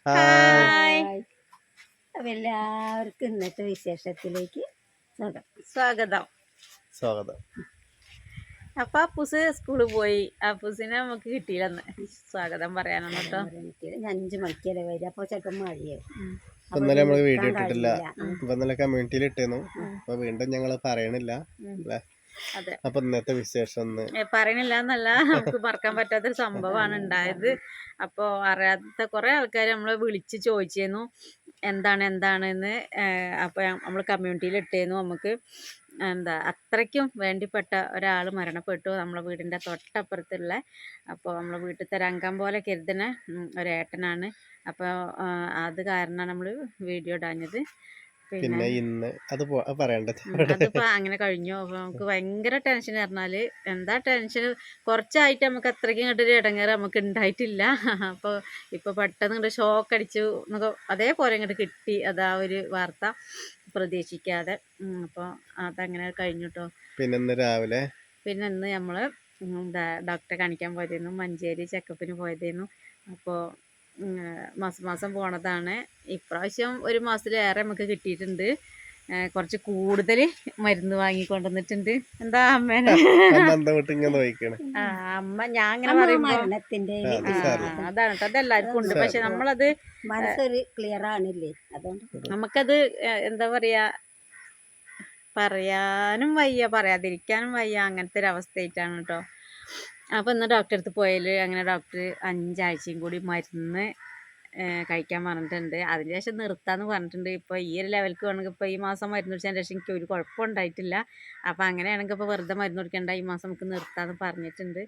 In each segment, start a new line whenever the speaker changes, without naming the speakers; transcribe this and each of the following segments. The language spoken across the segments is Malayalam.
ഹായ്.
ഹായ്. അപ്പം എല്ലാവർക്കും ഇന്നത്തെ വിശേഷത്തിലേക്ക് സ്വാഗതം.
സ്വാഗതം.
അപ്പൊ അപ്പൂസ് സ്കൂളിൽ പോയി. അപ്പൂസിനെ നമുക്ക് കിട്ടിയില്ലെന്ന് സ്വാഗതം പറയാനാണ് കേട്ടോ.
5 മണിക്കല്ലേ വരിക, അപ്പോൾ ചിലപ്പോൾ മഴയാവും.
ഇന്നലെ നമ്മള് വീഡിയോ ഇട്ടിട്ടില്ല. അപ്പൊ ഇന്നലെ കമ്മ്യൂണിറ്റിയിൽ ഇട്ടിരുന്നു. അപ്പൊ വീണ്ടും ഞങ്ങള് പറയണില്ല അല്ലേ?
അതെ.
അപ്പൊ ഇന്നത്തെ വിശേഷം
പറയണില്ല എന്നല്ല, നമുക്ക് മറക്കാൻ പറ്റാത്തൊരു സംഭവമാണ് ഉണ്ടായത്. അപ്പോൾ അറിയാത്ത കുറെ ആൾക്കാർ നമ്മളെ വിളിച്ച് ചോദിച്ചിരുന്നു എന്താണെന്ന്. അപ്പോൾ നമ്മൾ കമ്മ്യൂണിറ്റിയിൽ ഇട്ടിരുന്നു. നമുക്ക് അത്രയ്ക്കും വേണ്ടിപ്പെട്ട ഒരാൾ മരണപ്പെട്ടു നമ്മളെ വീടിൻ്റെ തൊട്ടപ്പുറത്തുള്ള. അപ്പോൾ നമ്മളെ വീട്ടിലത്തെ രംഗം പോലെ കരുതുന്ന ഒരേട്ടനാണ്. അപ്പോൾ അത് കാരണമാണ് നമ്മൾ വീഡിയോ ഇടാഞ്ഞത്.
പിന്നെ ഇന്ന് അത് പറയണ്ടത്
അതിപ്പോ അങ്ങനെ കഴിഞ്ഞു. അപ്പൊ നമുക്ക് ഭയങ്കര ടെൻഷൻ പറഞ്ഞാല് എന്താ ടെൻഷൻ, കുറച്ചായിട്ട് നമുക്ക് അത്രയ്ക്കും ഇങ്ങോട്ടൊരു ഇടങ്ങേറ് നമുക്ക് ഉണ്ടായിട്ടില്ല. അപ്പോൾ ഇപ്പൊ പെട്ടെന്ന് ഇങ്ങോട്ട് ഷോക്ക് അടിച്ചു അതേപോലെ ഇങ്ങോട്ട് കിട്ടി. അതാ ഒരു വാർത്ത പ്രതീക്ഷിക്കാതെ. അപ്പോൾ അതങ്ങനെ കഴിഞ്ഞു കേട്ടോ.
പിന്നെ ഇന്ന്
നമ്മള് ഡോക്ടറെ കാണിക്കാൻ പോയതായിരുന്നു. മഞ്ചേരി ചെക്കപ്പിന് പോയതായിരുന്നു. അപ്പോൾ മാസം പോണതാണ്. ഇപ്രാവശ്യം 1 മാസത്തിലേറെ നമുക്ക് കിട്ടിയിട്ടുണ്ട്. കുറച്ച് കൂടുതൽ മരുന്ന് വാങ്ങിക്കൊണ്ടുവന്നിട്ടുണ്ട്. എന്താ അമ്മേനെ അമ്മ ഞാൻ അങ്ങനെ പറയുമ്പോ അതാണ് അതെല്ലാവർക്കും ഉണ്ട്. പക്ഷെ നമ്മളത്
മനസ്സൊരു ക്ലിയർ ആണില്ലേ, അതുകൊണ്ട്
നമുക്കത് എന്താ പറയാ, പറയാനും വയ്യ പറയാതിരിക്കാനും വയ്യ, അങ്ങനത്തെ ഒരു അവസ്ഥയായിട്ടാണ് കേട്ടോ. അപ്പോൾ ഇന്ന് ഡോക്ടറെ അടുത്ത് പോയാൽ അങ്ങനെ ഡോക്ടർ 5 ആഴ്ചയും കൂടി മരുന്ന് കഴിക്കാൻ പറഞ്ഞിട്ടുണ്ട്. അതിന് ശേഷം നിർത്താമെന്ന് പറഞ്ഞിട്ടുണ്ട്. ഇപ്പോൾ ഈ ഒരു ലെവൽക്ക് വേണമെങ്കിൽ ഇപ്പോൾ ഈ മാസം മരുന്ന് കുടിച്ചതിന് ശേഷം എനിക്ക് ഒരു കുഴപ്പമുണ്ടായിട്ടില്ല. അപ്പോൾ അങ്ങനെയാണെങ്കിൽ ഇപ്പോൾ വെറുതെ മരുന്ന് കുടിക്കേണ്ട, ഈ മാസം നമുക്ക് നിർത്താമെന്ന് പറഞ്ഞിട്ടുണ്ട്.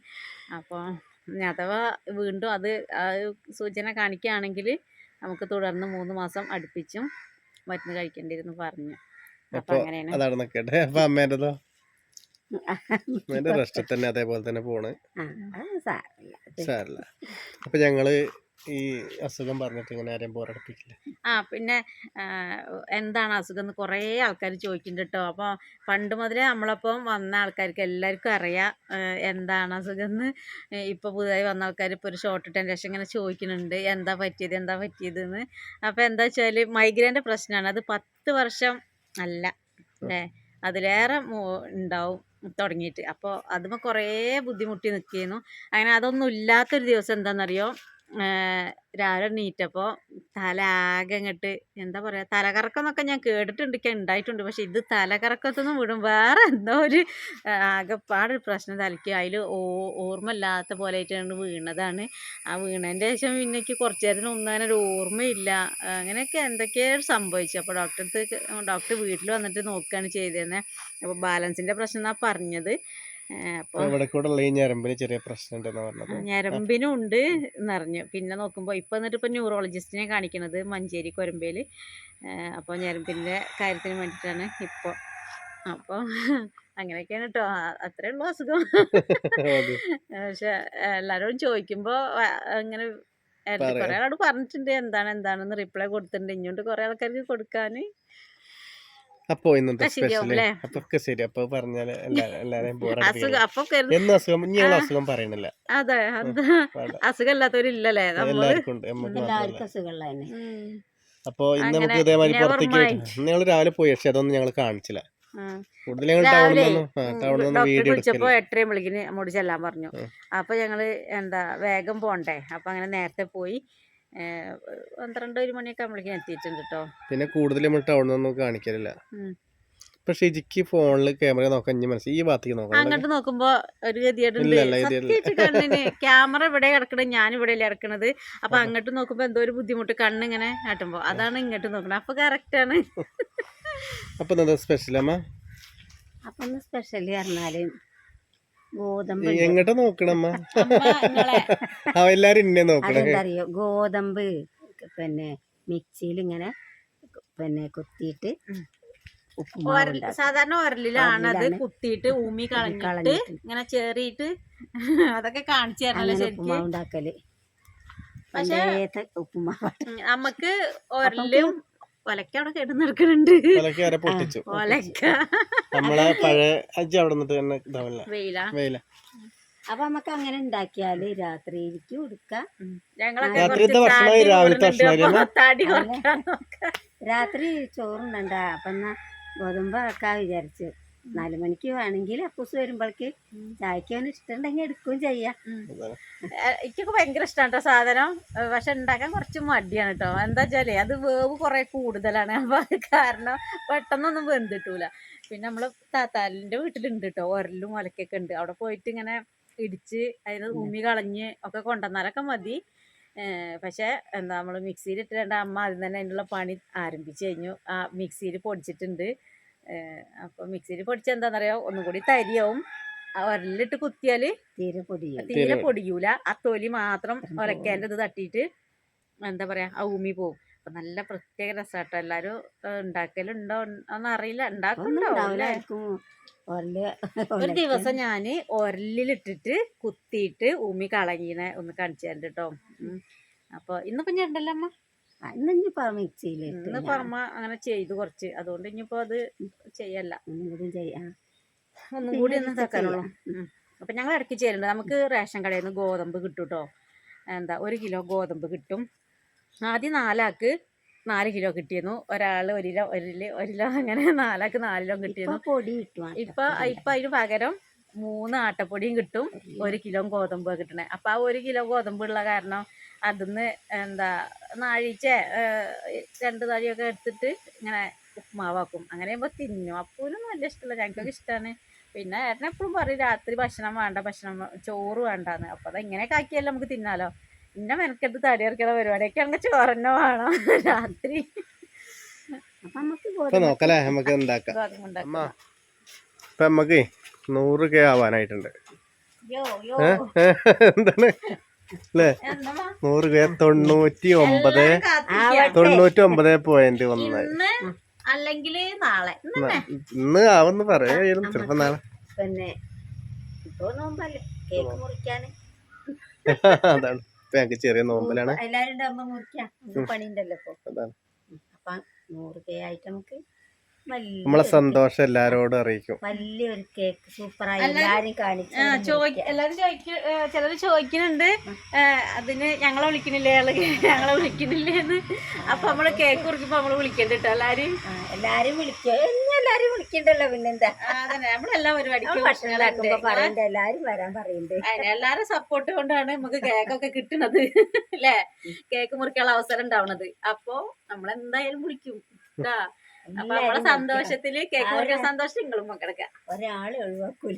അപ്പോൾ അഥവാ വീണ്ടും അത് സൂചന കാണിക്കുകയാണെങ്കിൽ നമുക്ക് തുടർന്ന് 3 മാസം അടുപ്പിച്ചും മരുന്ന് കഴിക്കേണ്ടിയിരുന്നു പറഞ്ഞു. അപ്പോൾ അങ്ങനെയാണ്.
റെസ്റ്റ് തന്നെ അതേപോലെ തന്നെ പോണ്. അപ്പൊ ഞങ്ങള് ഈ അസുഖം പറഞ്ഞിട്ട് ഇങ്ങനെ ആരെയും ബോറടിപ്പിക്കില്ല.
പിന്നെ എന്താണ് അസുഖം എന്ന് കുറേ ആൾക്കാർ ചോദിക്കുന്നുണ്ട് കേട്ടോ. അപ്പോൾ പണ്ട് മുതലേ നമ്മളപ്പം വന്ന ആൾക്കാർക്ക് എല്ലാവർക്കും അറിയാം എന്താണ് അസുഖം എന്ന്. ഇപ്പോൾ പുതുതായി വന്ന ആൾക്കാർ ഇപ്പോൾ ഒരു ഷോർട്ട് ടൈം രക്ഷ ഇങ്ങനെ ചോദിക്കുന്നുണ്ട് എന്താ പറ്റിയതെന്ന്. അപ്പോൾ എന്താ വെച്ചാൽ മൈഗ്രെയിൻ്റെ പ്രശ്നമാണ്. അത് 10 വർഷം അല്ല അല്ലേ, അതിലേറെ ഉണ്ടാവും തുടങ്ങിയിട്ട്. അപ്പോൾ അതുമ്പോൾ കുറേ ബുദ്ധിമുട്ടി നിൽക്കുന്നു. അങ്ങനെ അതൊന്നും ഇല്ലാത്തൊരു ദിവസം എന്താണെന്നറിയോ, രാവിലെ എണീറ്റപ്പോൾ തല ആകെ അങ്ങോട്ട് എന്താ പറയുക, തലകറക്കം എന്നൊക്കെ ഞാൻ കേട്ടിട്ടുണ്ട്, ഉണ്ടായിട്ടുണ്ട്. പക്ഷെ ഇത് തലകറക്കത്തൊന്നും വിടും, വേറെ എന്തോ ഒരു ആകെപ്പാടൊരു പ്രശ്നം തലയ്ക്ക്. അതിൽ ഓർമ്മയില്ലാത്ത പോലെ ആയിട്ടാണ് വീണതാണ്. ആ വീണതിൻ്റെ ശേഷം പിന്നെ എനിക്ക് കുറച്ച് നേരത്തിന് ഒന്നും ഒരു ഓർമ്മയില്ല. അങ്ങനെയൊക്കെ എന്തൊക്കെയോ സംഭവിച്ചു. അപ്പോൾ ഡോക്ടർ വീട്ടിൽ വന്നിട്ട് നോക്കുകയാണ് ചെയ്തിരുന്നത്. അപ്പോൾ ബാലൻസിൻ്റെ പ്രശ്നം എന്നാണ് പറഞ്ഞത്. ഞരമ്പിനും ഉണ്ട് എന്നറിഞ്ഞു. പിന്നെ നോക്കുമ്പോൾ ഇപ്പം ന്യൂറോളജിസ്റ്റിനെ കാണിക്കണത് മഞ്ചേരി കൊരമ്പേൽ. അപ്പോൾ ഞരമ്പിൻ്റെ കാര്യത്തിന് വേണ്ടിയിട്ടാണ് ഇപ്പോൾ. അപ്പോൾ അങ്ങനെയൊക്കെയാണ് കേട്ടോ. അത്രേ ഉള്ളൂ അസുഖം. പക്ഷെ എല്ലാവരോടും ചോദിക്കുമ്പോൾ അങ്ങനെ കുറേ ആളോട് പറഞ്ഞിട്ടുണ്ട് എന്താണെന്ന് റിപ്ലൈ കൊടുത്തിട്ടുണ്ട്. ഇങ്ങോട്ട് കുറേ ആൾക്കാർക്ക് കൊടുക്കാൻ.
അപ്പൊ ഇന്നത്തെ ശരി. അപ്പൊ പറഞ്ഞാല് അസുഖം പറയണില്ല.
അതെ, അസുഖം ഇല്ലാത്തവരില്ലല്ലേ,
എല്ലാവർക്കും അസുഖമുള്ള തന്നെ.
അപ്പൊ ഇന്ന് നമുക്ക് ഇതേമാതിരി പുറത്തേക്ക് ഞങ്ങൾ രാവിലെ പോയി, പക്ഷെ അതൊന്നും ഞങ്ങൾ കാണിച്ചില്ല.
വിളിച്ചപ്പോ 8:30 വിളിക്കിന് അങ്ങോട്ട് ചെല്ലാൻ പറഞ്ഞു. അപ്പൊ ഞങ്ങള് വേഗം പോണ്ടേ, അപ്പൊ അങ്ങനെ നേരത്തെ പോയി 12-1 മണിയൊക്കെ ആകുമ്പോഴേക്കും എത്തിയിട്ടുണ്ട് കേട്ടോ.
പിന്നെ കൂടുതൽ നമ്മൾ ടൗണിലൊന്നും കാണിക്കലില്ല. പക്ഷെ ഇജിക്ക് ഫോണില് ക്യാമറ നോക്കാൻ മനസ്സിലായി, ഈ ഭാഗത്തേക്ക് നോക്കാം.
അങ്ങോട്ട് നോക്കുമ്പോ ഒരു ഗതിയായിട്ടുണ്ട്. ക്യാമറ ഇവിടെ കിടക്കണത്, ഞാൻ ഇവിടെ കിടക്കണത്. അപ്പൊ അങ്ങോട്ട് നോക്കുമ്പോ എന്തോ ഒരു ബുദ്ധിമുട്ട്, കണ്ണിങ്ങനെ ആട്ടുമ്പോ. അതാണ് ഇങ്ങോട്ട് നോക്കണത്. അപ്പൊ കറക്റ്റ് ആണ്.
അപ്പൊ സ്പെഷ്യൽ അമ്മ,
അപ്പൊ സ്പെഷ്യൽ പറഞ്ഞാല് ഗോതമ്പ്.
എങ്ങോട്ടാ നോക്കണമ്മ? എല്ലാരും ഇന്നെ നോക്കണേ.
അതെന്തറിയോ, ഗോതമ്പ് പിന്നെ മിക്സിയിൽ ഇങ്ങനെ കുത്തിയിട്ട്
സാധാരണ ഉരലിലാണ് അത് കുത്തിയിട്ട് ഊമി കളഞ്ഞിട്ട് ഇങ്ങനെ ചേറിയിട്ട് അതൊക്കെ കാണിച്ചു തരണല്ലോ ശരിക്കും
ഉണ്ടാക്കല്.
പക്ഷെ നമുക്ക് ഉരലും ഒലക്ക അവിടെ കേട്ടുന്നെടുക്കുന്നുണ്ട്.
നമ്മളെ പഴയ അവിടെ വെയില.
അപ്പൊ നമുക്ക് അങ്ങനെ ഉണ്ടാക്കിയാല് രാത്രിയിലേക്ക് കൊടുക്കാം.
ഞങ്ങളൊക്കെ
രാത്രിത്തെ
കുറച്ച്
ഭക്ഷണം
ചാടി
രാവിലത്തെ
കൂടുന്നുണ്ട്.
ഭക്ഷണം
അപ്പൊ തടി കുറക്കാൻ നോക്കാം.
രാത്രി ചോറുണ്ടണ്ട. അപ്പൊ എന്നാ ഗോതമ്പ് ആക്കാ വിചാരിച്ചു. 4 മണിക്ക് വേണമെങ്കിൽ അപ്പൂസ് വരുമ്പോഴേക്ക് ചായക്ക് അവന് ഇഷ്ടമുണ്ടെങ്കിൽ എടുക്കുകയും ചെയ്യാം.
എനിക്കൊക്കെ ഭയങ്കര ഇഷ്ടമാണ് കേട്ടോ സാധനം. പക്ഷെ ഉണ്ടാക്കാൻ കുറച്ച് മടിയാണ് കേട്ടോ. എന്താ വെച്ചാലേ അത് വേവ് കുറെ കൂടുതലാണ്. അപ്പൊ അത് കാരണം പെട്ടെന്നൊന്നും വെന്തിട്ടൂല. പിന്നെ നമ്മള് താത്താലിന്റെ വീട്ടിലുണ്ട് കേട്ടോ, ഒരലും ഒലക്കൊക്കെ ഉണ്ട്. അവിടെ പോയിട്ട് ഇങ്ങനെ ഇടിച്ച് അതിന് ഉമ്മി കളഞ്ഞ് ഒക്കെ കൊണ്ടുവന്നാലൊക്കെ മതി. പക്ഷെ എന്താ നമ്മള് മിക്സിയിൽ ഇട്ടിട്ട് അമ്മ ആദ്യം തന്നെ അതിനുള്ള പണി ആരംഭിച്ചു കഴിഞ്ഞു. ആ മിക്സിയിൽ പൊടിച്ചിട്ടുണ്ട്. അപ്പോൾ മിക്സിയിൽ പൊടിച്ച എന്താണെന്നറിയോ, ഒന്നും കൂടി തരിയാവും. ഒരലിട്ട് കുത്തിയാല് തീരെ പൊടിയൂല. ആ തൊലി മാത്രം ഒലക്കേൻ്റെ ഇത് തട്ടിയിട്ട് എന്താ പറയാ ആ ഉമ്മി പോവും. അപ്പൊ നല്ല പ്രത്യേക രസാട്ടോ. എല്ലാരും ഉണ്ടാക്കലുണ്ടോ എന്നറിയില്ല, ഉണ്ടാക്കുന്നുണ്ടാവില്ലേ. ഒരു ദിവസം ഞാന് ഒരലിലിട്ടിട്ട് കുത്തിയിട്ട് ഉമ്മി കളഞ്ഞീനെ ഒന്ന് കാണിച്ചു തരണ്ട് കേട്ടോ. അപ്പൊ ഇന്നിപ്പോ ഞാൻ ഉണ്ടല്ലോ അമ്മ, ഇന്നിപ്പോ അമ്മ അങ്ങനെ ചെയ്തു കുറച്ച്. അതുകൊണ്ട് ഇനിയിപ്പോ അത് ചെയ്യല്ല, ഒന്നും കൂടി ഒന്ന് ഇതാക്കാനുള്ളൂ. അപ്പൊ ഞങ്ങൾ ഇടയ്ക്ക് ചെയ്യുന്നുണ്ട്. നമുക്ക് റേഷൻ കടയിൽ നിന്ന് ഗോതമ്പ് കിട്ടും കേട്ടോ. എന്താ 1 കിലോ ഗോതമ്പ് കിട്ടും. ആദ്യം 4 ആൾക്ക് 4 കിലോ കിട്ടിയിരുന്നു. ഒരാൾ 1 കിലോ 1 കിലോ അങ്ങനെ 4 ആൾക്ക് 4 കിലോ കിട്ടിയിരുന്നു. ഇപ്പൊ അതിന് പകരം 3 ആട്ടപ്പൊടിയും കിട്ടും, 1 കിലോ ഗോതമ്പ് കിട്ടണേ. അപ്പൊ ആ 1 കിലോ ഗോതമ്പ് ഉള്ള കാരണം അതിന്ന് എന്താ നാഴിച്ച 2 നാഴിയൊക്കെ എടുത്തിട്ട് ഇങ്ങനെ ഉപ്മാവാക്കും. അങ്ങനെ ആകുമ്പോൾ തിന്നും. അപ്പോഴും വലിയ ഇഷ്ടമല്ല, ഞങ്ങൾക്കൊക്കെ ഇഷ്ടമാണ്. പിന്നെ ഏട്ടൻ എപ്പോഴും പറയും രാത്രി ഭക്ഷണം വേണ്ട, ചോറ് വേണ്ടാന്ന്. അപ്പൊ അത് ഇങ്ങനെയൊക്കെ ആക്കിയാലും നമുക്ക് തിന്നാലോ. ഇന്നെ മെനക്കെട്ട് തടി ഇറക്കുന്ന പരിപാടിയൊക്കെ ആണെങ്കിൽ ചോറന്നെ വേണം രാത്രി.
നോക്കല്ലേ നമുക്ക് ഉണ്ടാക്കാം. ഇപ്പൊ നമുക്ക് 100K ആവാനായിട്ടുണ്ട്. എന്താണ് അല്ലേ? 100K 99.1.
അല്ലെങ്കിൽ നാളെ
ഇന്ന് ആവെന്ന് പറയായിരുന്നു. ചിലപ്പോ നാളെ.
പിന്നെ ഇപ്പൊ നോമ്പല്ലേ, കേക്ക് മുറിക്കാന്.
അതാണ് ഇപ്പൊ ഞങ്ങക്ക് ചെറിയ നോമ്പലാണ്.
എല്ലാരും ഉണ്ടാകുമ്പോ മുറിക്കാം, പണിയുണ്ടല്ലോ ഇപ്പൊ. അപ്പൊ 100K ആയിട്ട് നമുക്ക്
നമ്മളെ സന്തോഷം എല്ലാരോടും അറിയിക്കും.
വലിയൊരു കേക്ക് സൂപ്പറായി എല്ലാരും കാണിച്ചു.
എല്ലാരും ചിലര് ചോദിക്കുന്നുണ്ട് അതിന് ഞങ്ങളെ വിളിക്കണില്ലേ, ഞങ്ങളെ വിളിക്കണില്ലേന്ന്. അപ്പൊ നമ്മള് കേക്ക് കുറിക്കുമ്പോ നമ്മള് വിളിക്കണ്ടിട്ടോ എല്ലാരും
വിളിക്കും. എല്ലാരും വിളിക്കണ്ടല്ലോ, പിന്നെന്താ.
അതന്നെ നമ്മളെല്ലാ പരിപാടിക്കും
ഭക്ഷണം പറയണ്ട, എല്ലാരും വരാൻ പറയുന്നുണ്ട്.
എല്ലാരും സപ്പോർട്ട് കൊണ്ടാണ് നമുക്ക് കേക്കൊക്കെ കിട്ടുന്നത് അല്ലേ, കേക്ക് മുറിക്കാനുള്ള അവസരം ഉണ്ടാവുന്നത്. അപ്പൊ നമ്മളെന്തായാലും വിളിക്കും കേട്ടാ. അപ്പൊ നമ്മളെ സന്തോഷത്തില് കേക്ക് മുറിക്കാൻ സന്തോഷം നിങ്ങളും പങ്കെടുക്കാം.
ഒരാളെ ഒഴിവാക്കൂല.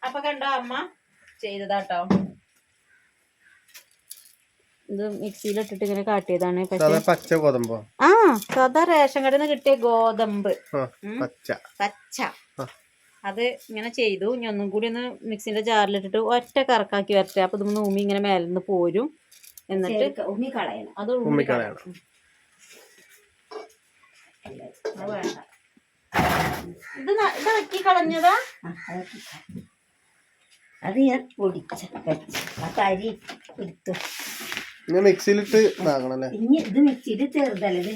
അപ്പൊ കണ്ടോ അമ്മ ചെയ്തതാട്ടോ. ഇത് മിക്സിയിലിട്ടിട്ട് ഇങ്ങനെ കാട്ടിയതാണ്.
പച്ച ഗോതമ്പോ?
ആ, സാധാ റേഷൻ കടയിൽ നിന്ന് കിട്ടിയ ഗോതമ്പ് പച്ച. അത് ഇങ്ങനെ ചെയ്തു. ഇനി ഒന്നും കൂടി ഒന്ന് മിക്സിന്റെ ജാറിലിട്ടിട്ട് ഒറ്റ കറക്കാക്കി വരട്ടെ. അപ്പൊ ഇത് ഉമ്മി ഇങ്ങനെ മേലെന്ന് പോരും. എന്നിട്ട്
ഉമ്മി കളയണം.
അത് ഉമ്മി കളയണം. വേണ്ട, ഇത് ഇതാക്കി കളഞ്ഞതാ.
അത് ഞാൻ പൊടിച്ച അരി എടുത്തു.
മിക്സിയിലിട്ട്
ഇനി ഇത് മിക്സിയിൽ ചെറുതല്ലേ,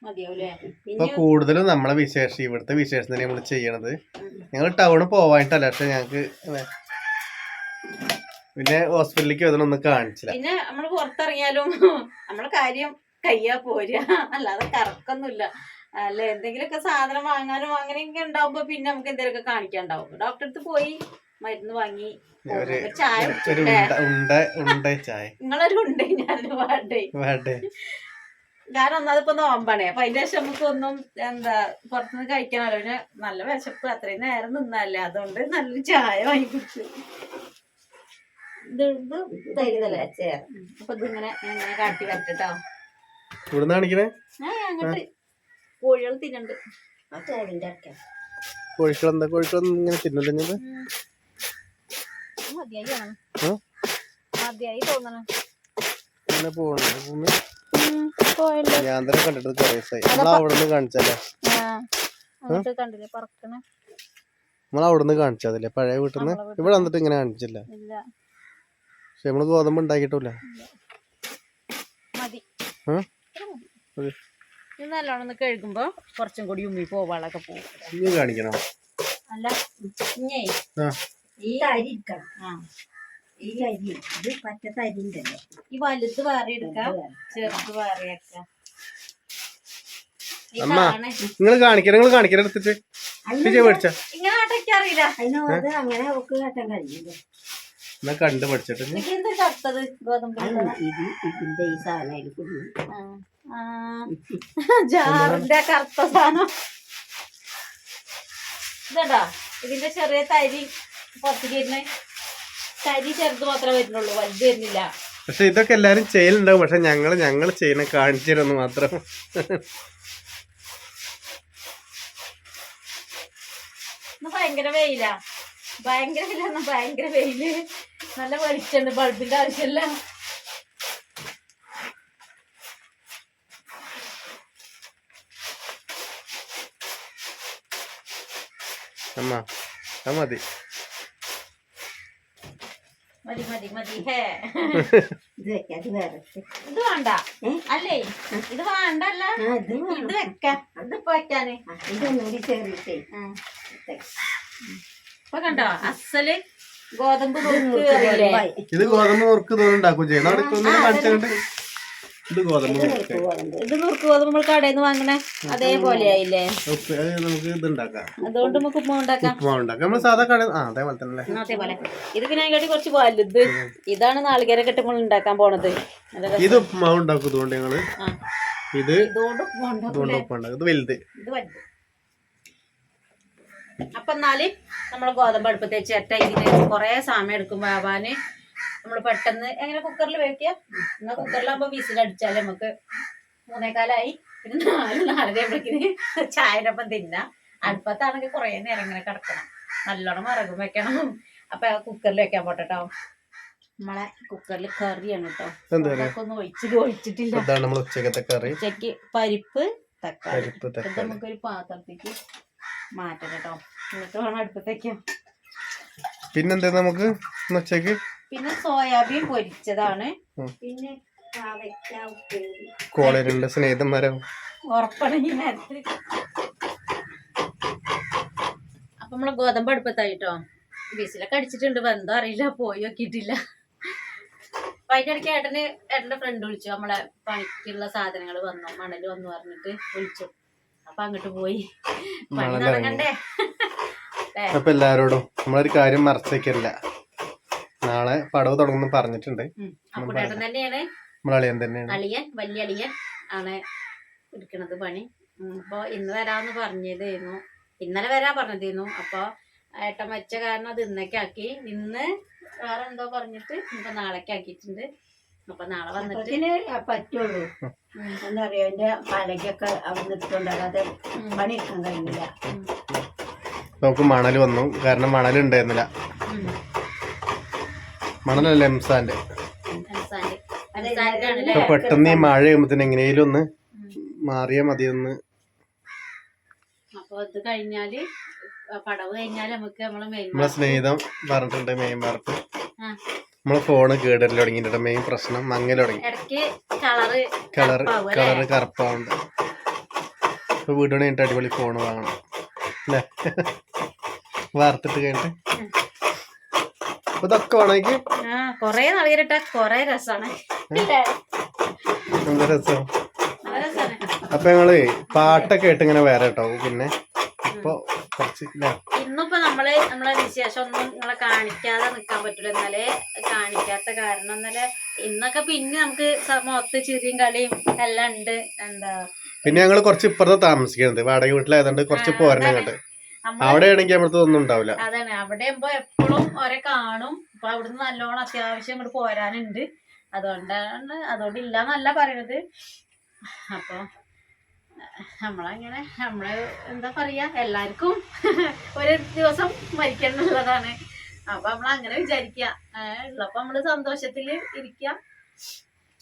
മതിയാവൂലേ?
ഇപ്പൊ കൂടുതലും നമ്മളെ ഇവിടുത്തെ വിശേഷം തന്നെ നമ്മള് ചെയ്യണത്. ഞങ്ങൾ ടൗണിൽ പോവാനിട്ടല്ല, പക്ഷെ ഞങ്ങക്ക് പിന്നെ ഹോസ്പിറ്റലിലേക്ക് അതിനൊന്നും കാണിച്ചില്ല.
പിന്നെ നമ്മള് പുറത്തിറങ്ങിയാലും നമ്മളെ കാര്യം കയ്യാ പോരാ, അല്ലാതെ കറക്കൊന്നുമില്ല. അല്ല എന്തെങ്കിലുമൊക്കെ സാധനം വാങ്ങാനും അങ്ങനെയൊക്കെ ഉണ്ടാവുമ്പോ പിന്നെ നമുക്ക് എന്തെങ്കിലുമൊക്കെ കാണിക്കാണ്ടാവും. ഡോക്ടറെ അടുത്ത് പോയി മരുന്ന് വാങ്ങി ചായ നിങ്ങളൊരു ഉണ്ട്, ഞാനൊരു വേണ്ടേ. കാരണം ഒന്നാമതിപ്പോ നോമ്പാണേ. അപ്പൊ അതിന്റെ ശേഷം നമുക്കൊന്നും എന്താ പുറത്തുനിന്ന് കഴിക്കാനല്ലോ. പിന്നെ നല്ല വിശപ്പ്, അത്രയും നേരം നിന്നല്ലേ, അതുകൊണ്ട് നല്ലൊരു ചായ വാങ്ങി കുടിച്ചു. തരുതല്ലേ അപ്പൊ ഇതിങ്ങനെ ഇങ്ങനെ കാട്ടി വരട്ടോ. അങ്ങോട്ട് കോഴികൾ തിന്നുണ്ട്.
ആ തോടിന്റെ
മതിയായി തോന്നണം.
ഞാൻ തന്നെ കണ്ടിട്ട് അവിടുന്ന് കാണിച്ചല്ലേ,
കണ്ടില്ലേ പറക്കണേ.
നമ്മളവിടുന്ന് കാണിച്ചതല്ലേ പഴയ വീട്ടിൽ നിന്ന്. ഇവിടെ വന്നിട്ട് ഇങ്ങനെ കാണിച്ചില്ല. പക്ഷെ നമ്മള് ഗോതമ്പ് ഉണ്ടാക്കിയിട്ടില്ല.
ഇത് നല്ലോണം ഒന്ന് കഴുകുമ്പോ കുറച്ചും കൂടി ഉമ്മി പോവാളൊക്കെ പോകും.
ഇനി കാണിക്കണം.
അല്ല ഇഞ്ഞേ
ഈ അരി എടുക്കണം.
ആ
ഈ അരി ഇത് പറ്റത്തെ അരി ഉണ്ടല്ലോ,
ഈ വലുത് വേറെ എടുക്കാം, ചെറുത് വേറെ വെക്കാം.
അമ്മ നിങ്ങൾ കാണിക്കണം എടുത്തിട്ട് മേടിച്ച
ഇങ്ങനെ ആട്ടയ്ക്ക് അറിയില്ല.
അതിനോട് അങ്ങനെ അവക്ക് കെട്ടാൻ കഴിയില്ല.
എന്നാ കണ്ട് പഠിച്ചിട്ട്
എന്താ ചത്തത് ഗോതമ്പ്
ഇത് ഇതിന്റെ ഈ സാധനം അതിൽ കുടുങ്ങി.
ജാറിന്റെ കറുത്ത സാധനം ഇതാ. ഇതിന്റെ ചെറിയ തരി പുറത്തേക്ക് വരുന്നേ, തരി ചെറുത് മാത്രമേ വരുന്നുള്ളൂ, വലുത് വരുന്നില്ല.
പക്ഷെ ഇതൊക്കെ എല്ലാരും ചെയ്യലുണ്ടാവും. പക്ഷെ ഞങ്ങൾ ചെയ്യണ കാണിച്ചു തരുന്നു മാത്രം.
ഭയങ്കര വെയിലാ, ഭയങ്കര വെയിലാണ്, ഭയങ്കര വെയില്. നല്ല വെളിച്ചുണ്ട്, ബൾബിന്റെ ആവശ്യമില്ല.
അമ്മ അത് മതി
മതി മതി മതി. ഹേ
ഇത് വെക്കാം, അത് വേറെ
ഇത് വേണ്ട അല്ലേ, ഇത് വേണ്ടല്ല, ഇത് വെക്കാം. ഇതിപ്പോ വെക്കാന്
ഇതൊന്നുകൂടി ചേർത്തിട്ടേ
ഇപ്പൊ കണ്ടോ അസല് ഗോതമ്പ് നുറുക്ക് കറിയില്ലേ?
ഇത് ഗോതമ്പ് നുറുക്ക് തോന്നുണ്ടാക്കും ചെയ്യണം. കാണിച്ചിട്ട് ഇത് ഗോതമ്പ് നുറുക്ക്,
ഇത് നുറുക്ക് ഗോതമ്പ് നമ്മൾ കടയിൽ നിന്ന് വാങ്ങണേ അതേപോലെ ആയില്ലേ?
നമുക്ക് ഇത് ഉണ്ടാക്കാം.
അതുകൊണ്ട് നമുക്ക് ഉപ്പുമാവ് ഉണ്ടാക്കാം.
ഉപ്പുമാവ് ഉണ്ടാക്കാം നമ്മൾ സാധാ കട അതേപോലെ തന്നെ.
അതേപോലെ ഇത് പിന്നെ അതിനെക്കാട്ടി കുറച്ച് വലുത്. ഇതാണ് നാളികേര കെട്ടുമ്പോൾ ഉണ്ടാക്കാൻ പോണത്.
ഇത് ഉപ്പുമാവ് ഉണ്ടാക്കും. ഇതുകൊണ്ട് ഞങ്ങള് ഇത്
ഇതുകൊണ്ട്
ഉപ്പുമാവ് ഉണ്ടാക്കും. ഇത് വലുത്,
ഇത് വലുത്. അപ്പൊ എന്നാല് നമ്മള് ഗോതമ്പ് അടുപ്പത്ത് വെച്ചിട്ട് ഇതിന് കൊറേ സമയം എടുക്കും വേവാന്. നമ്മള് പെട്ടെന്ന് എങ്ങനെ കുക്കറിൽ വേവിക്കുക. എന്നാ കുക്കറിലാകുമ്പോ വിസിലടിച്ചാല് നമുക്ക് 3:15 പിന്നെ 4:30 ചായനൊപ്പം തിന്നാം. അടുപ്പത്താണെങ്കിൽ കൊറേ നേരം ഇങ്ങനെ കിടക്കണം, നല്ലോണം വിറകും വെക്കണം. അപ്പൊ കുക്കറിൽ വെക്കാൻ പോട്ടോ. നമ്മളെ കുക്കറിൽ കറിയാണ് കേട്ടോ, ഒന്നും ഒഴിച്ചിട്ടില്ല.
ഉച്ചക്കത്തെ കറി.
ഉച്ചക്ക് പരിപ്പ് തക്കാളി. നമുക്കൊരു പാത്രത്തേക്ക് മാറ്റം കേട്ടോ, എന്നിട്ട് വേണം അടുപ്പത്തേക്ക്.
പിന്നെന്താ നമുക്ക് ഉച്ചക്ക്?
പിന്നെ സോയാബീൻ പൊരിച്ചതാണ്.
പിന്നെ
കോളേജിലുള്ള സ്നേഹിതന്മാരോ
ഉറപ്പാണ് ഈ നേരത്തിൽ. അപ്പൊ നമ്മള് ഗോതമ്പ് അടുപ്പത്തായിട്ടോ. ബീസിലൊക്കെ അടിച്ചിട്ടുണ്ട്, ബന്ധം അറിയില്ല, പോയി നോക്കിയിട്ടില്ല. അപ്പൊ അതിന്റെ ഇടയ്ക്ക് ഏട്ടന്റെ ഫ്രണ്ട് വിളിച്ചു. നമ്മളെ പണിക്കുള്ള സാധനങ്ങൾ വന്നു, മണല് വന്നു പറഞ്ഞിട്ട് വിളിച്ചു. അപ്പൊ അങ്ങോട്ട് പോയി പണി തുടങ്ങണ്ടേ.
അപ്പൊ എല്ലാരോടും നമ്മളൊരു കാര്യം മറച്ചേക്കില്ല, നാളെ പടവ് തുടങ്ങുന്നു പറഞ്ഞിട്ടുണ്ട്.
അപ്പുട്ടേട്ടൻ തന്നെയാണ്,
നമ്മളളിയൻ തന്നെയാണ്,
അളിയൻ, വലിയ അളിയൻ ആണ് എടുക്കണത് പണി. അപ്പൊ ഇന്ന് വരാന്ന് പറഞ്ഞതായിരുന്നു, ഇന്നലെ വരാൻ പറഞ്ഞതായിരുന്നു. അപ്പൊ ഏട്ടൻ വെച്ച കാരണം അത് ഇന്നേക്ക് ആക്കി. ഇന്ന് വേറെ എന്തോ പറഞ്ഞിട്ട് ഇപ്പൊ നാളേക്ക് ആക്കിയിട്ടുണ്ട്. അപ്പൊ നാളെ വന്നിട്ട്
പറ്റുള്ളൂ. എന്താ പറയാ, എന്റെ പലകൊക്കെ അവിടെ ഇട്ടുണ്ടാകാതെ പണി എടുക്കാൻ കഴിഞ്ഞില്ല.
നമുക്ക് മണൽ വന്നു, കാരണം മണൽ ഉണ്ടായിരുന്നില്ല. മണലല്ല എംസാന്റെ. പെട്ടെന്ന് ഈ മഴ ചെയ്യുമ്പത്തിന് എങ്ങനെയും ഒന്ന് മാറിയാ മതിയൊന്ന്.
അപ്പൊ ഇത് കഴിഞ്ഞാല് പടവ് കഴിഞ്ഞാല് നമുക്ക്
നമ്മളെ സ്നേഹിതം പറഞ്ഞിട്ടുണ്ട് മെയിൻ വാർത്ത. നമ്മളെ ഫോണ് കേടല്ലോ തുടങ്ങിയിട്ട് മെയിൻ പ്രശ്നം മങ്ങൽ തുടങ്ങി. കളറ് കറുപ്പാവുണ്ട്. ഇപ്പൊ വീട് കഴിഞ്ഞിട്ട് അടിപൊളി ഫോണ് വാങ്ങണം അല്ലേ? വാർത്തിട്ട് കഴിഞ്ഞിട്ട് അപ്പൊ ഇതൊക്കെ വേണമെങ്കിൽ
കൊറേ നാളികേരിട്ട കൊറേ രസാണ്.
നല്ല രസം. അപ്പൊ ഞങ്ങള് പാട്ടൊക്കെ ആയിട്ട് ഇങ്ങനെ വേറെ കേട്ടോ. പിന്നെ ഇപ്പൊ കുറച്ച്
ഇന്നിപ്പോ നമ്മളെ വിശേഷം ഒന്നും നിങ്ങളെ കാണിക്കാതെ നിക്കാൻ പറ്റൂല. ഇന്നലെ കാണിക്കാത്ത കാരണം ഇന്നലെ ഇന്നൊക്കെ പിന്നെ നമുക്ക് മൊത്ത ചിരിയും കളിയും എല്ലാം ഉണ്ട്. എന്താ
പിന്നെ ഞങ്ങള് കുറച്ച് ഇപ്പുറത്ത് താമസിക്കുന്നത്, വാടക വീട്ടിലായതുകൊണ്ട് കുറച്ച് പോരണം കേട്ട്. അവിടെ ആണെങ്കിൽ നമ്മളത്തെ ഒന്നും ഉണ്ടാവില്ല.
അതാണ്, അവിടെ ആകുമ്പോ എപ്പോഴും ഓരെ കാണും. അപ്പൊ അവിടുന്ന് നല്ലോണം അത്യാവശ്യം ഇങ്ങോട്ട് പോരാനുണ്ട്. അതുകൊണ്ട് ഇല്ലാന്നല്ല പറയണത്. അപ്പൊ നമ്മളങ്ങനെ നമ്മള് എന്താ പറയാ, എല്ലാവർക്കും ഒരു ദിവസം മരിക്കണം എന്നുള്ളതാണ്. അപ്പൊ നമ്മളങ്ങനെ വിചാരിക്ക, ഉള്ളപ്പോ നമ്മള് സന്തോഷത്തില് ഇരിക്ക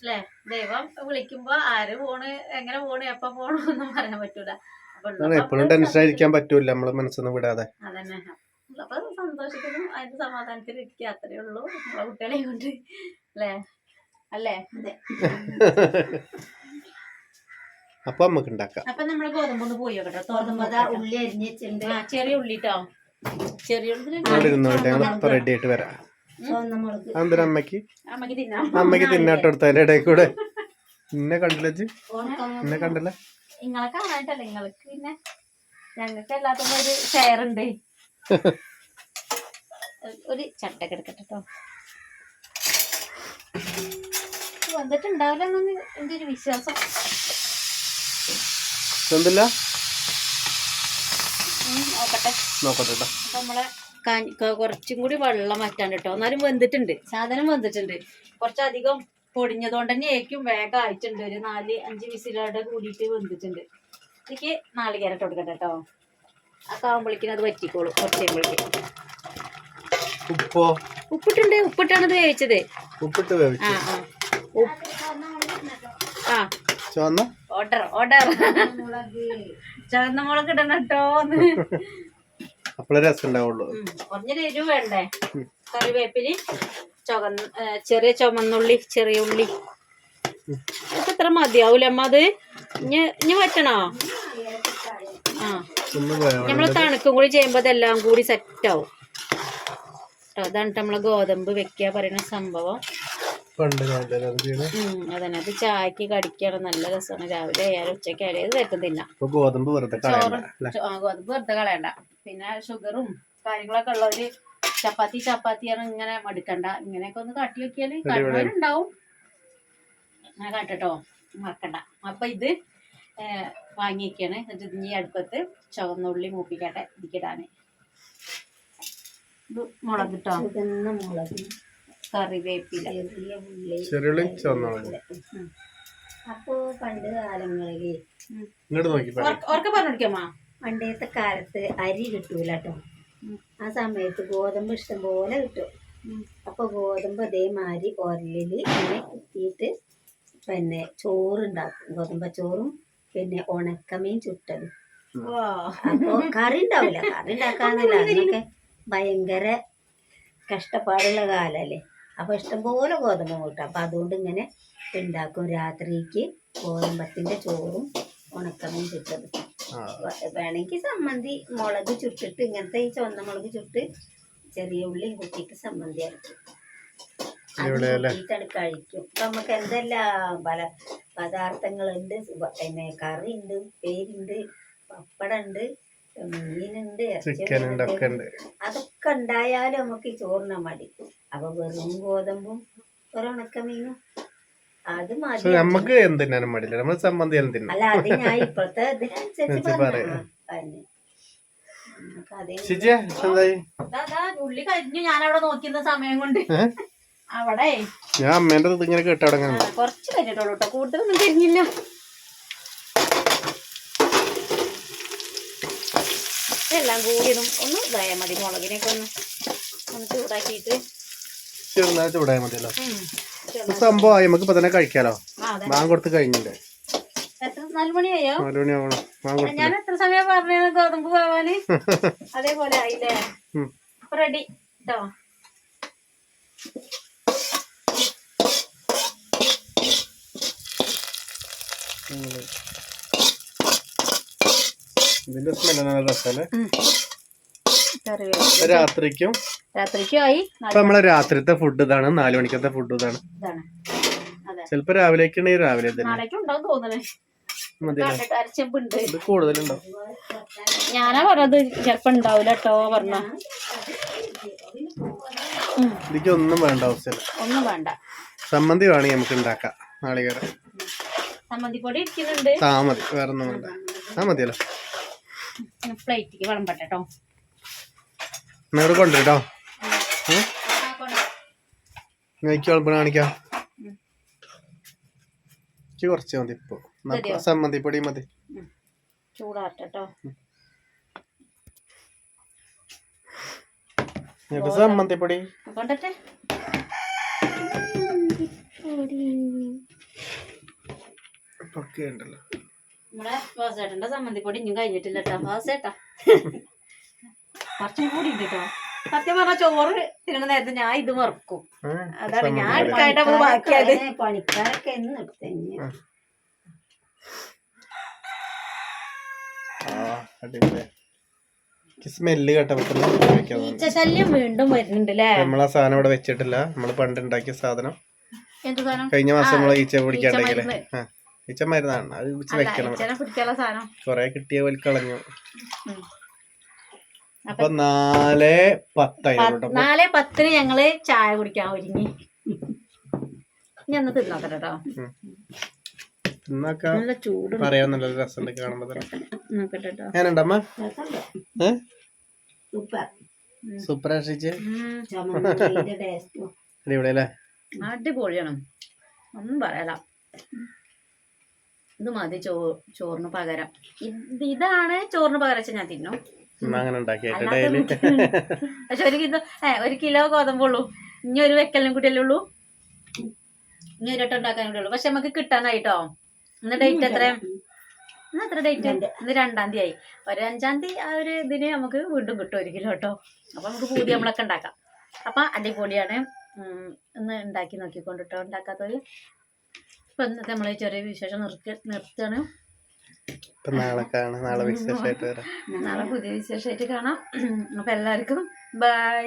അല്ലേ? ദൈവം വിളിക്കുമ്പോ ആര് പോണ്, എങ്ങനെ പോണ്, എപ്പ പോണു ഒന്നും പറയാൻ പറ്റൂല.
എപ്പോഴും ടെൻഷൻ ആയിരിക്കാൻ പറ്റൂല നമ്മളെ മനസ്സൊന്നും വിടാതെ.
അതന്നെ, അപ്പൊ സന്തോഷത്തിനും അതിന്റെ സമാധാനത്തിലും ഇരിക്കുക, അത്രേ ഉള്ളൂ നമ്മളെ കുട്ടികളെ കൊണ്ട് അല്ലേ? അല്ലേ?
അപ്പൊ നമുക്ക് ഉണ്ടാക്കാം.
അപ്പൊ നമ്മള് ഗോതമ്പൊന്ന് പോയി നോക്കട്ടെ.
ഗോതമ്പതാ ഉള്ളി അരിഞ്ഞിട്ടുണ്ട്.
ചെറിയ ഉള്ളി ട്ടോ. ചെറിയ ഉള്ളി
അവിടെ ഇരുന്നോട്ടെ, ഞങ്ങളിപ്പോ റെഡി ആയിട്ട് വരാം.
ചുവന്ന മുളക്
എന്തിനാ അമ്മക്ക്
തിന്നാം.
തിന്നാട്ട് കൊടുത്ത അതിന്റെ ഇടയിൽ കൂടെ ഇന്നെ കണ്ടില്ല എന്നെ കണ്ടില്ല.
നിങ്ങളെ കാണാനിട്ടല്ല, നിങ്ങൾക്ക് പിന്നെ ഞങ്ങൾക്ക് എല്ലാത്തും ഒരു ഷെയർ ഉണ്ട്. ഒരു ചട്ടൊക്കെ എടുക്കട്ടെ കേട്ടോ. വന്നിട്ടുണ്ടാവില്ല എന്നാണ് എന്റെ ഒരു വിശ്വാസം.
എന്തില്ല
നോക്കട്ടെ.
നോക്കട്ടെ.
അപ്പൊ നമ്മളെ കുറച്ചും കൂടി വെള്ളം വറ്റാണ്ട് കേട്ടോ. എന്നാലും വെന്തിട്ടുണ്ട്, സാധനം വെന്തിട്ടുണ്ട്. കുറച്ചധികം പൊടിഞ്ഞതുകൊണ്ട് തന്നെ ആയിരിക്കും വേഗം ആയിട്ടുണ്ട്. ഒരു 4-5 വിസിലോടെ കൂടിയിട്ട് വെന്തിട്ടുണ്ട്. ഇതിക്ക് നാളികേരം കൊടുക്കട്ടെ കേട്ടോ. ആ കാവുമ്പോഴേക്കിനും അത് വറ്റിക്കോളും. കുറച്ച് കഴിയുമ്പോഴേക്കും ഉപ്പിട്ടുണ്ട്. ഉപ്പിട്ടാണ് ഇത് വേവിച്ചത്.
ഉപ്പിട്ട് വേവിച്ചു.
ഓർഡർ ചുവന്ന മുളക് ഇടണം കേട്ടോ.
അപ്പോഴേ രസം ഉണ്ടാവുള്ളൂ.
കുറഞ്ഞൊരു എരിവ് വേണ്ടേ. കറിവേപ്പില്, ചെറിയ ചുമന്നുള്ളി, ചെറിയ ഉള്ളി. ഇതൊക്കെ ഇത്ര മതിയാവൂല അമ്മ? അത് ഇനി വറ്റണോ? നമ്മള് തണുക്കും കൂടി ചെയ്യുമ്പോ അതെല്ലാം കൂടി സെറ്റ് ആവും. അതാണ് നമ്മളെ ഗോതമ്പ് വെക്കുക പറയുന്ന സംഭവം. അതന്നെ, അത് ചായക്ക് കടിക്കാണ് നല്ല രസമാണ്. രാവിലെ ആയാലും ഉച്ചയ്ക്ക് ആയാലും ഏത് നേരത്തും തിന്നാം.
ഗോതമ്പ് വെറുതെ
കളയണ്ട. പിന്നെ ഷുഗറും കാര്യങ്ങളൊക്കെ ഉള്ളവര് ചപ്പാത്തിയാണ് ഇങ്ങനെ മടുക്കണ്ട. ഇങ്ങനെയൊക്കെ ഒന്ന് കാട്ടി വെക്കിയാല് കഴിവുണ്ടാവും. ഞാൻ കാട്ടോ, മറക്കണ്ട. അപ്പൊ ഇത് വാങ്ങിയൊക്കെയാണ്. എന്നിട്ട് ഇനി അടുപ്പത്ത് ചുവന്നുള്ളി മൂപ്പിക്കട്ടെ ഇതിക്കിടാന്. മുളക് കിട്ടോ,
മുളക്,
കറിവേപ്പില,
ചെറിയ ഉള്ളി. അപ്പൊ പണ്ട് കാലങ്ങളില്
ഓർക്കെ പറഞ്ഞോടിക്കമ്മ,
പണ്ടത്തെ കാലത്ത് അരി കിട്ടൂല കേട്ടോ. ആ സമയത്ത് ഗോതമ്പ് ഇഷ്ടം പോലെ കിട്ടും. അപ്പൊ ഗോതമ്പ് അതേമാതിരി ഉരലില് ഇങ്ങനെ കുത്തിയിട്ട് പിന്നെ ചോറുണ്ടാക്കും. ഗോതമ്പ ചോറും പിന്നെ ഉണക്കമീൻ ചുട്ടതും. അപ്പൊ കറി ഉണ്ടാവില്ല. കറി ഉണ്ടാക്കാന്നില്ല, അന്നൊക്കെ ഭയങ്കര കഷ്ടപ്പാടുള്ള കാലല്ലേ. അപ്പൊ ഇഷ്ടംപോലെ ഗോതമ്പ് കിട്ടും. അപ്പൊ അതുകൊണ്ട് ഇങ്ങനെ ഉണ്ടാക്കും. രാത്രിക്ക് ഗോതമ്പത്തിന്റെ ചോറും ഉണക്കമീൻ ചുട്ടതും. വേണമെങ്കിൽ സമ്മന്തി മുളക് ചുട്ടിട്ട്, ഇങ്ങനത്തെ ഈ ചുവന്ന മുളക് ചുട്ട് ചെറിയ ഉള്ളിയും കുത്തിയിട്ട് സമ്മന്തി അരക്കും. അത് കഴിക്കും. ഇപ്പൊ നമുക്ക് എന്തെല്ലാം പല പദാർത്ഥങ്ങളുണ്ട്. പിന്നെ കറി ഉണ്ട്, പേരുണ്ട്, പപ്പടുണ്ട്, മീനുണ്ട്, അതൊക്കെ ഉണ്ടായാലും നമുക്ക് ഈ ചോറിന മടി. അപ്പൊ വെറും ഗോതമ്പും ഒരു ഉണക്കമീനും അത് മതി.
നമുക്ക് എന്തിനാണ് മടിയില്ല, നമ്മൾ സമ്മന്തി
അല്ല അത് ഞാൻ ഇപ്പോഴത്തെ ഇതിനനുസരിച്ച്
ഉള്ളി കരിഞ്ഞു. ഞാനവിടെ നോക്കിയിരുന്ന സമയം കൊണ്ട് അവിടെ
ഞാൻ അമ്മേന്റെ ഇങ്ങനെ കേട്ടടങ്ങ
കുറച്ച് കരിഞ്ഞിട്ടുള്ളൂ കേട്ടോ, കൂടുതലൊന്നും കരിഞ്ഞില്ല. എല്ലാം കൂടിയതും ഒന്ന് ഇതായാൽ മതി. മുളകിനൊക്കെ ഒന്ന് ചൂടാക്കിയിട്ട്
ചൂടായാൽ മതിയല്ലോ. സംഭവം നമുക്ക് ഇപ്പൊ തന്നെ കഴിക്കാലോ. മാൻ കൊടുത്ത് കഴിഞ്ഞില്ലേ?
4 മണിയായോ?
4 മണിയാവണം.
ഞാൻ എത്ര സമയം പറഞ്ഞത് ഗോതമ്പ് പോവാന്? അതേപോലെ ആയില്ലേ? അപ്പൊ റെഡി കേട്ടോ.
ഇതിന്റെ സ്മെല്ല് നല്ല രസമല്ലേ?
രാത്രിക്കും ആയി.
നമ്മളെ രാത്രിത്തെ ഫുഡ് ഇതാണ്, 4 മണിക്കത്തെ ഫുഡ് ഇതാണ്. ചിലപ്പോ രാവിലേക്ക് രാവിലെ കൂടുതലുണ്ടാവും.
ഞാനാ പറഞ്ഞത് ചിലപ്പോ ഉണ്ടാവില്ല കേട്ടോ പറഞ്ഞ.
ഇതിക്ക് ഒന്നും വേണ്ട ആവശ്യമില്ല,
ഒന്നും വേണ്ട.
സമ്മന്തി വേണമെങ്കിൽ നമുക്ക് ഉണ്ടാക്കാം. നാളികേരം
സമ്മന്തിപ്പൊടി ഇരിക്കുന്നുണ്ട്.
മതി, വേറെ ഒന്നും വേണ്ട. മതിയല്ലോ.
പ്ലേറ്റിക്ക് വിളമ്പട്ടെ കേട്ടോ.
എന്നോട് കൊണ്ടുവരട്ടോ. എനിക്ക് വിളമ്പണ കാണിക്കാം. കുറച്ച് മതി ഇപ്പൊ. സമ്മന്തിപ്പൊടി മതി.
ചൂടാട്ടോ.
സമ്മന്തിപ്പൊടി
കൊണ്ടട്ടെ. നമ്മളെ വാസേട്ടന്റെ സമ്മന്തിപ്പൊടി ഇനിയും കഴിഞ്ഞിട്ടില്ല കേട്ടോ. വാസേട്ടാ കുറച്ചും കൂടി ഉണ്ട് കേട്ടോ. സത്യം പറഞ്ഞ ചോറ് തിന്നണ നേരത്തെ ഞാൻ ഇത് മറക്കും. അതാണ് ഞാൻ എടുക്കാനായിട്ട് ബാക്കിയത്.
പണിക്കാരൊക്കെ
അടിപൊളി. സ്മെല്ല് കേട്ടപ്പോ
ഈച്ച ശല്യം വീണ്ടും വരുന്നുണ്ട് അല്ലേ?
നമ്മളാ സാധനം ഇവിടെ വെച്ചിട്ടില്ല. നമ്മള് പണ്ട് ഉണ്ടാക്കിയ സാധനം
എന്ത് സാധനം?
കഴിഞ്ഞ മാസം നമ്മള് ഈച്ച പിടിക്കാണ്ടെങ്കിലേ ഈച്ച മരുന്നാണ് അത് വെക്കണം.
പിടിക്കാനുള്ള സാധനം
കൊറേ കിട്ടിയ പോലെ കളഞ്ഞു. അപ്പൊ 4:10
4:10 ഞങ്ങള് ചായ കുടിക്കാൻ ഒരുങ്ങി. ഇനി ഒന്ന് തിന്നോട്ടെ കേട്ടോ. നല്ല ചൂട്
പറയാൻ നല്ല രസം കാണുമ്പോ
നോക്കട്ടെ കേട്ടോ.
ഞാനുണ്ടമ്മ
സൂപ്പർ
സൂപ്പർ ആഷിച്ച്
ടേസ്റ്റ്
അടിപൊളിയല്ലേ?
അടിപൊളിയാണ്, ഒന്നും പറയാല. ഇത് മതി ചോറിന് പകരം. ഇതാണ് ചോറിന് പകരം വെച്ചാൽ ഞാൻ തിന്നു.
അങ്ങനെ
പക്ഷെ 1 കിലോ ഗോതമ്പുള്ളൂ. ഇനി ഒരു വെക്കലിനും കൂടിയല്ലേ ഉള്ളൂ. ഇനി 1 വട്ടം ഉണ്ടാക്കാനും കൂടെ ഉള്ളൂ. പക്ഷെ നമുക്ക് കിട്ടാനായിട്ടോ. ഇന്ന് ഡേറ്റ് എത്ര? ഇന്ന് എത്ര ഡേറ്റ്? ഇന്ന് 2-ാം തീയതി ആയി. ഒരു 5-ാം തീയതി ആ ഒരു ഇതിന് നമുക്ക് വീണ്ടും കിട്ടും 1 കിലോ കേട്ടോ. അപ്പൊ നമുക്ക് പൂതി നമ്മളൊക്കെ ഉണ്ടാക്കാം. അപ്പൊ അടിപൊളിയാണ്. ഒന്ന് ഉണ്ടാക്കി നോക്കിക്കൊണ്ടിട്ടോ ഉണ്ടാക്കാത്തവര്. ഇപ്പൊ ഇന്നത്തെ നമ്മളെ ചെറിയ വിശേഷം നിർത്തുകയാണ്. നാളെ പുതിയ വിശേഷമായിട്ട് കാണാം. അപ്പൊ എല്ലാവർക്കും ബൈ.